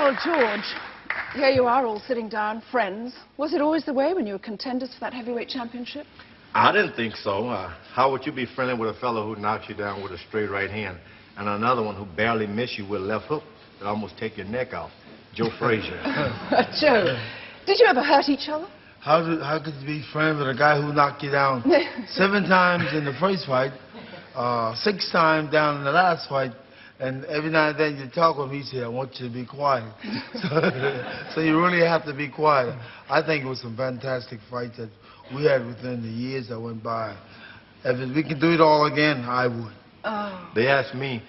Well, George, here you are all sitting down, friends. Was it always the way when you were contenders for that heavyweight championship? I didn't think so. How would you be friendly with a fellow who knocks you down with a straight right hand and another one who barely missed you with a left hook that almost take your neck off? Joe Frazier. Joe, did you ever hurt each other? How could you be friends with a guy who knocked you down 7 times in the first fight, 6 times down in the last fight, and every now and then you talk with him, he said, I want you to be quiet. So you really have to be quiet. I think it was some fantastic fights that we had within the years that went by. If we could do it all again, I would. Oh. They asked me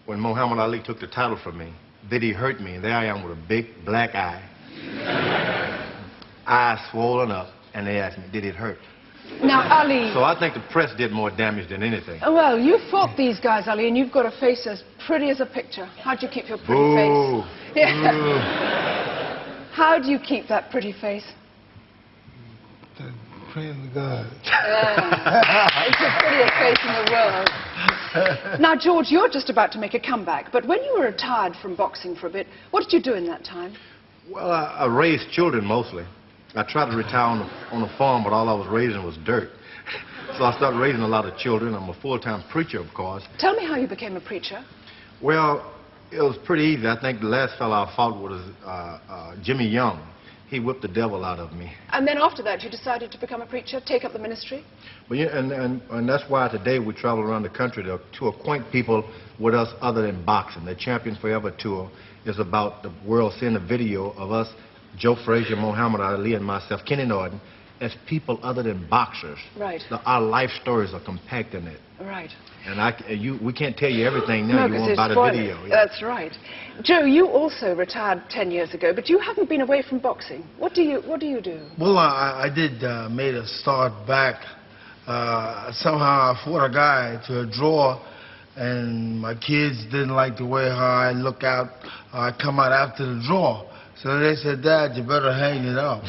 when Muhammad Ali took the title from me, did he hurt me? And there I am with a big black eye. Eyes swollen up, and they asked me, did it hurt? Now, Ali... So I think the press did more damage than anything. Well, you fought these guys, Ali, and you've got a face as pretty as a picture. How'd you keep your pretty Boo. face? Yeah. How do you keep that pretty face? Praying to God. It's the prettiest face in the world. Now, George, you're just about to make a comeback, but when you were retired from boxing for a bit, what did you do in that time? Well, I raised children mostly. I tried to retire on a farm, but all I was raising was dirt. So I started raising a lot of children. I'm a full-time preacher, of course. Tell me how you became a preacher. Well, it was pretty easy. I think the last fellow I fought was Jimmy Young. He whipped the devil out of me. And then after that, you decided to become a preacher, take up the ministry? Well, yeah, and that's why today we travel around the country to acquaint people with us other than boxing. The Champions Forever Tour is about the world seeing a video of us, Joe Frazier, Muhammad Ali, and myself, Kenny Norton, as people other than boxers. Right. Our life stories are compact in it. Right. And we can't tell you everything now. No, You won't buy the video. Yeah. That's right. Joe, you also retired 10 years ago, but you haven't been away from boxing. What do you do? Well, I did made a start back. Somehow I fought a guy to a draw, and my kids didn't like the way how I look out. I come out after the draw. So they said, Dad, you better hang it up.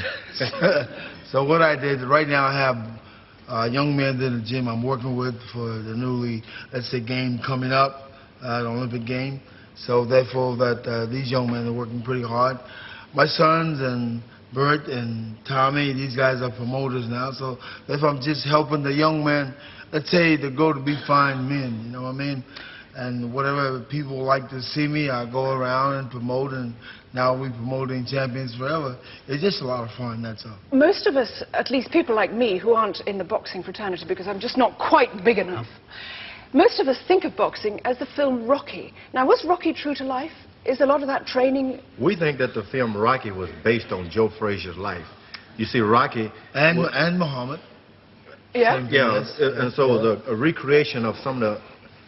So what I did, right now I have young men in the gym I'm working with for the newly, let's say, game coming up, the Olympic game. So therefore these young men are working pretty hard. My sons and Bert and Tommy, these guys are promoters now. So therefore I'm just helping the young men, let's say, to go to be fine men, you know what I mean? And whatever people like to see me, I go around and promote, and now we're promoting Champions Forever. It's just a lot of fun, that's all. Most of us, at least people like me, who aren't in the boxing fraternity because I'm just not quite big enough, most of us think of boxing as the film Rocky. Now, was Rocky true to life? Is a lot of that training... We think that the film Rocky was based on Joe Frazier's life. You see, Rocky... And Muhammad. Yeah? Yeah, and so it was a recreation of some of the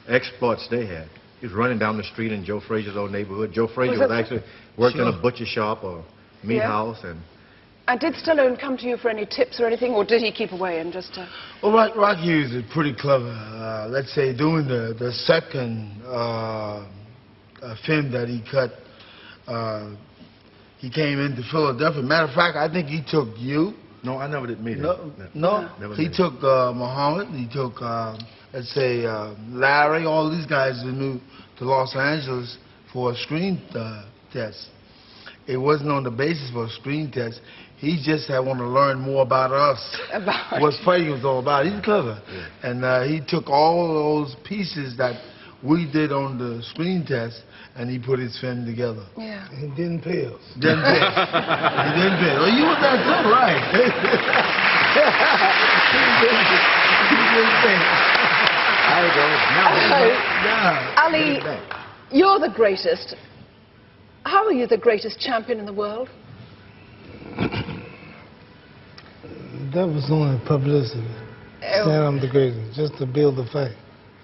exploits they had. He was running down the street in Joe Frazier's old neighborhood. Joe Frazier was actually working in a butcher shop or meat house. And did Stallone come to you for any tips or anything, or did he keep away and just... Well, Rocky is pretty clever. Let's say doing the second film that he cut, he came into Philadelphia. Matter of fact, I think he took you. No, I never did meet him. No. He took Muhammad. He took, let's say, Larry. All these guys who moved to Los Angeles for a screen test. It wasn't on the basis for a screen test. He just had want to learn more about us. What fighting was all about. He's clever. Yeah. And he took all those pieces that we did on the screen test, and he put his film together. Yeah. He didn't pay us. Didn't pay us. He didn't pay us. Well, you was that too, right? Ali, you're the greatest. How are you the greatest champion in the world? That was only publicity. Saying I'm the greatest, just to build the fact.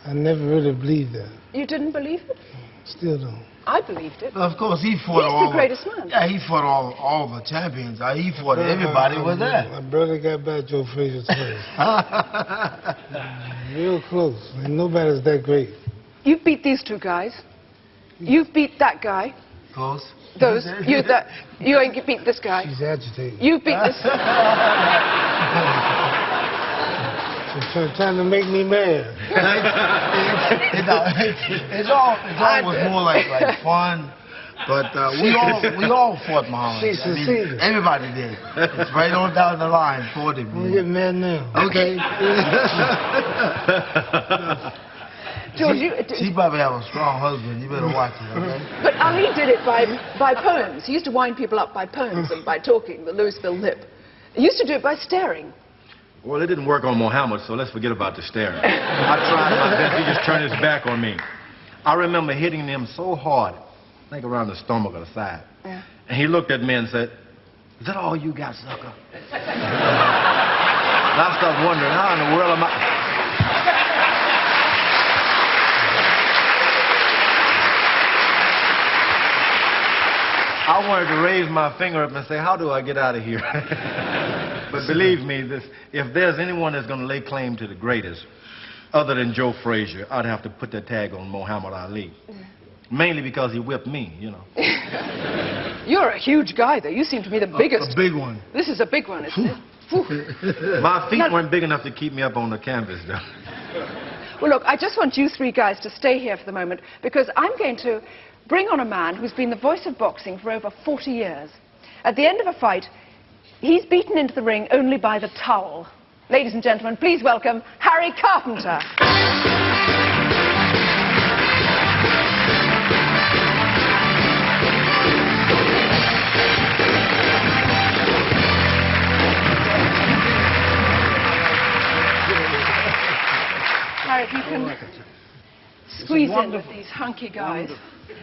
I never really believed that. You didn't believe it? Still don't. I believed it. Of course, he fought He's the greatest man. Yeah, he fought all the champions. He fought everybody with that. My brother got back Joe Frazier's first. Real close. And nobody's that great. You beat these two guys. You've beat that guy. Close. Those. You ain't beat this guy. She's agitated. You beat this. She's trying to make me mad. It's always more like fun. But we all fought Muhammad. I mean, everybody did. It's right on down the line, 40. I'm getting mad now. Okay. George, she probably have a strong husband. You better watch it, okay? But Ali did it by poems. He used to wind people up by poems and by talking, the Louisville lip. He used to do it by staring. Well, it didn't work on Muhammad, so let's forget about the staring. I tried my best. He just turned his back on me. I remember hitting him so hard, I think around the stomach or the side. Yeah. And he looked at me and said, "Is that all you got, sucker?" And I started wondering, how in the world am I... I wanted to raise my finger up and say, how do I get out of here? But believe me, if there's anyone that's going to lay claim to the greatest, other than Joe Frazier, I'd have to put that tag on Muhammad Ali. Mainly because he whipped me, you know. You're a huge guy, though. You seem to be the biggest. A big one. This is a big one, isn't it? My feet weren't big enough to keep me up on the canvas, though. Well, look, I just want you three guys to stay here for the moment, because I'm going to bring on a man who's been the voice of boxing for over 40 years. At the end of a fight, he's beaten into the ring only by the towel. Ladies and gentlemen, please welcome Harry Carpenter. Harry, if you can squeeze in with these hunky guys.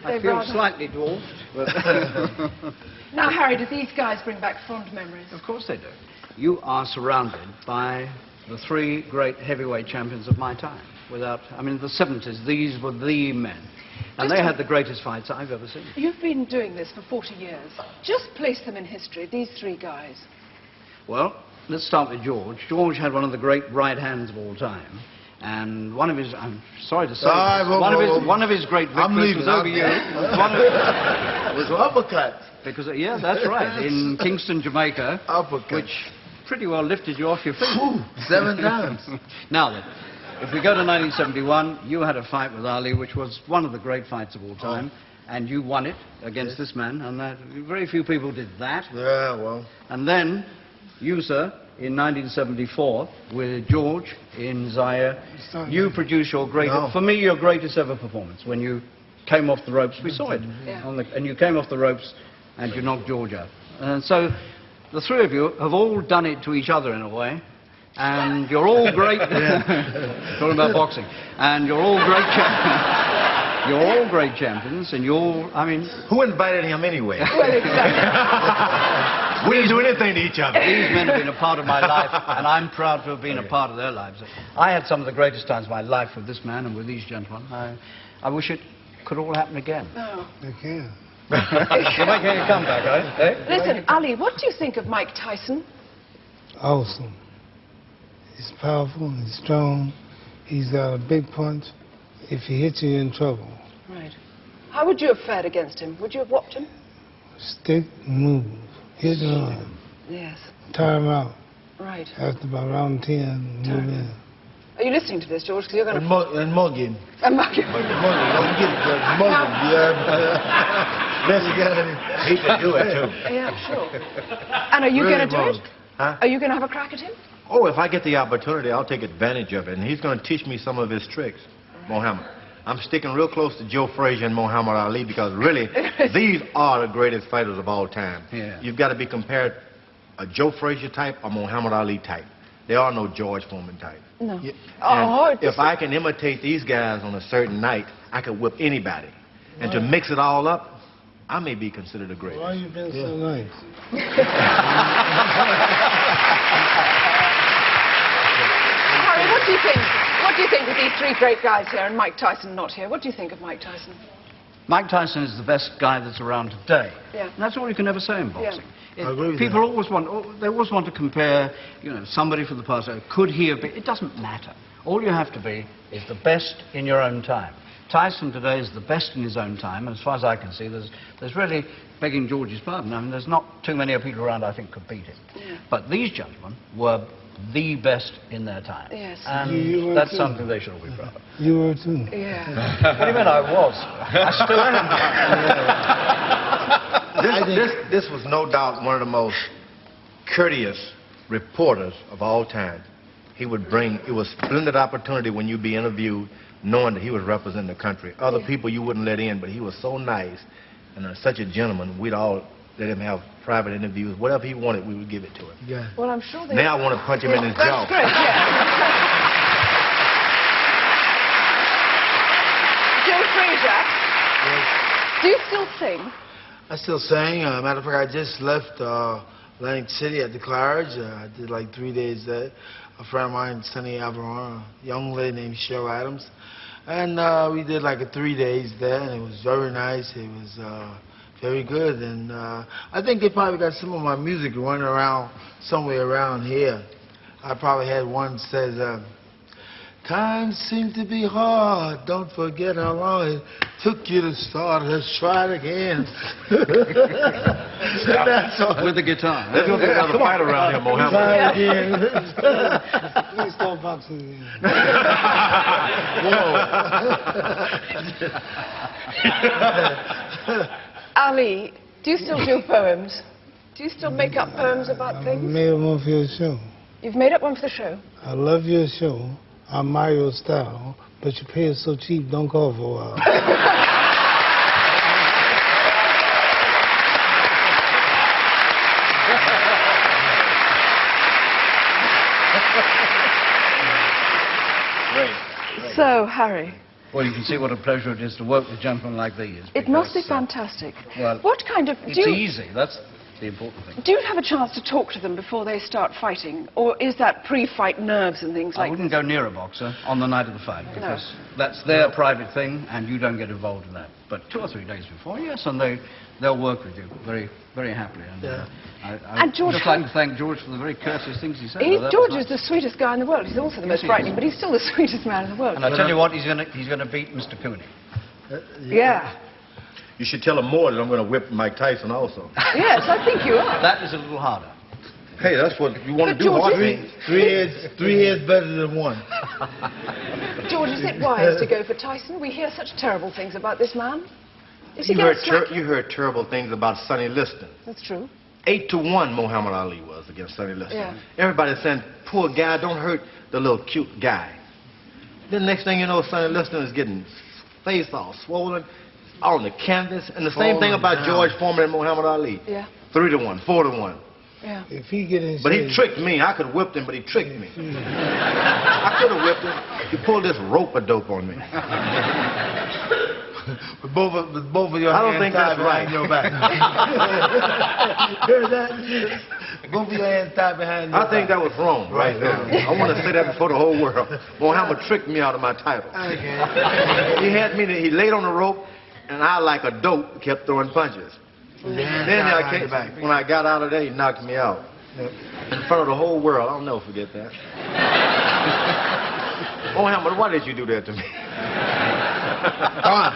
I feel slightly dwarfed. But Now, Harry, do these guys bring back fond memories? of course they do. You are surrounded by the three great heavyweight champions of my time. I mean, the 70s, these were the men. And they had the greatest fights I've ever seen. You've been doing this for 40 years. Just place them in history, these three guys. Well, let's start with George. George had one of the great right hands of all time. And one of his, I'm sorry to say, one of his great victories was over you. Was uppercut. Because, yeah, that's right, in Kingston, Jamaica, which pretty well lifted you off your feet. Ooh, 7 times. Now then, if we go to 1971, you had a fight with Ali, which was one of the great fights of all time, and you won it against this man, and very few people did that. Yeah, well. And then, you, sir, in 1974, with George in Zaire, you produced your greatest, for me, your greatest ever performance, when you came off the ropes. We saw it. Yeah. And you came off the ropes, and you knocked George out. And so, the three of you have all done it to each other in a way, and you're all great. Talking about boxing, and you're all great champions. You're all great champions, and I mean, who invited him anyway? Well, exactly. We didn't do anything to each other. These men have been a part of my life, and I'm proud to have been a part of their lives. I had some of the greatest times of my life with this man and with these gentlemen. I wish it could all happen again. No. They can. You're making a comeback, eh? Listen, Ali, what do you think of Mike Tyson? Awesome. He's powerful, he's strong, he's got a big punch. If he hits you, you're in trouble. Right. How would you have fared against him? Would you have whopped him? Stick, move, hit hard, Yes. tire him out. Right. After about round 10, move in. Are you listening to this, George? Because you're going to... And mugging. And mug him. Mugging. Don't get it, mugging. Yeah. Best you got it. He can do it, too. Yeah, sure. And are you Really going to do it? Huh? Are you going to have a crack at him? Oh, if I get the opportunity, I'll take advantage of it. And he's going to teach me some of his tricks, Muhammad. I'm sticking real close to Joe Frazier and Muhammad Ali because really, these are the greatest fighters of all time. Yeah. You've got to be compared a Joe Frazier type or Muhammad Ali type. There are no George Foreman type. No. And if I can imitate these guys on a certain night, I could whip anybody. And to mix it all up, I may be considered the greatest. Why you been so nice? Harry, what do you think? What do you think of these three great guys here and Mike Tyson not here? What do you think of Mike Tyson? Mike Tyson is the best guy that's around today. Yeah. And that's all you can ever say in boxing. I agree with People always want to compare, somebody from the past. Could he have been? It doesn't matter. All you have to be is the best in your own time. Tyson today is the best in his own time, and as far as I can see, there's really, begging George's pardon, I mean, there's not too many people around I think could beat him. Yeah. But these gentlemen were the best in their time. Yes. And You were that's too. something they should all be proud of. You were too. Yeah. What do you mean I was? I still am. This was no doubt one of the most courteous reporters of all time. He would bring, it was a splendid opportunity when you'd be interviewed, knowing that he was representing the country. Other people you wouldn't let in, but he was so nice and such a gentleman. We'd all let him have private interviews. Whatever he wanted, we would give it to him. Yeah. Well, I'm sure they... Now I want to punch him in his jaw. That's great, yeah. Joe Frazier, do you still sing? I still sing. Matter of fact, I just left Atlantic City at the Claridge. I did like 3 days there. A friend of mine, Sonny Avalon, a young lady named Cheryl Adams. And we did like 3 days there, and it was very nice. It was very good. And I think they probably got some of my music running around somewhere around here. I probably had one that says, times seem to be hard. Don't forget how long it took you to start. Let's try it again. That's all. With the guitar. There's going to be another fight around here, Mohammed. Try it again. Please start boxing again. Ali, do you still do poems? Do you still make up poems about I things? made up one for your show. You've made up one for the show? I love your show. I admire your style, but you pay it so cheap, don't call for a while. Great. So, Harry, Well, you can see what a pleasure it is to work with gentlemen like these. it must be because, fantastic. well, What kind of... It's do you, easy. That's the important thing. do you have a chance to talk to them before they start fighting? Or is that pre-fight nerves and things I like wouldn't this? go near a boxer on the night of the fight because that's their private thing and you don't get involved in that. But 2 or 3 days before, yes, and they'll work with you very, very happily. And, Yeah. And George, just like to thank George for the very courteous things he said. George is the sweetest guy in the world. He's also the most he is. frightening, but he's still the sweetest man in the world. And I tell you what, he's going to beat Mr. Cooney. Yeah. You should tell him more that I'm going to whip Mike Tyson also. Yes, I think you are. That is a little harder. Hey, that's what you want to do, George, hard is things. Three heads better than one. George, is it wise to go for Tyson? We hear such terrible things about this man. Is he You going heard, to smack you? you heard terrible things about Sonny Liston. That's true. 8-1 Muhammad Ali was against Sonny Liston. Yeah. Everybody saying, poor guy, don't hurt the little cute guy. Then next thing you know, Sonny Liston is getting face all swollen on the canvas. And the same thing about down. George Foreman and Muhammad Ali. Yeah. 3-1, 4-1. Yeah. If he get in But he shape, tricked me. I could have whipped him, but he tricked me. I could have whipped him. He pulled this rope-a-dope on me. With both of your I don't hands think tied that's right. behind your back. Heard that? Both of your hands tied behind your back. I think that was wrong right there. I want to say that before the whole world. Muhammad tricked me out of my title. Okay. He had me, he laid on the rope, and I, like a dope, kept throwing punches. Then when I got out of there, he knocked me out. In front of the whole world. I'll never forget that. Muhammad, why did you do that to me? Come on.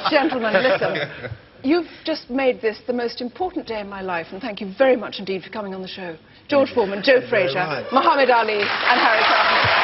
Gentlemen, listen. You've just made this the most important day in my life, and thank you very much indeed for coming on the show. George Foreman, Joe Frazier, Muhammad Ali, and Harry Cartman.